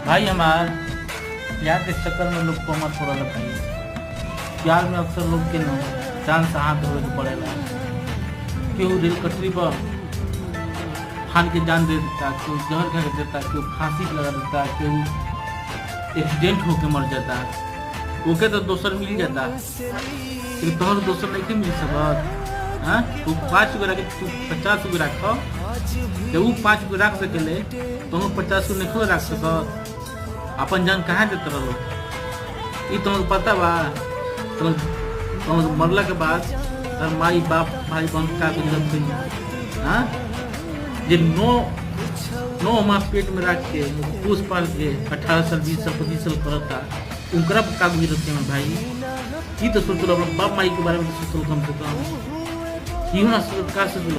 भाई हमार प्यार के चक्कर में लोग कोमत हो रहा भाई। प्यार में अक्सर लोग के न जान से हाथ धोए के पड़ेला। केहू रेल कटरी पर फान के जान दे देता, केहू जहर खा के देता, केहू फांसी लगा देता, केहू एक्सीडेंट होके मर जाता। ओके तो दोसर मिल जाता, लेकिन तोहर दोसर नहीं मिल सकत। हाँ तू 5 गो रख, तू 50 गो रख, जब वो 5 गो रख सकेले तुम 50 गो नहीं रख सकत। अपन जान कहाँ देते रहो ये तुमको पता बा। तुम मरला के बाद तर माई बाप भाई बहन का गुजरत हुई। हाँ जे 9 मास पेट में रख के पोस पाल के 18 साल 20 साल 25 साल करता, उनकरा का गुजरत है भाई। ये तो सोच लो अपना बाप माई के बारे में सोच लो कम से कम। क्यों ना सोच का सोच लो।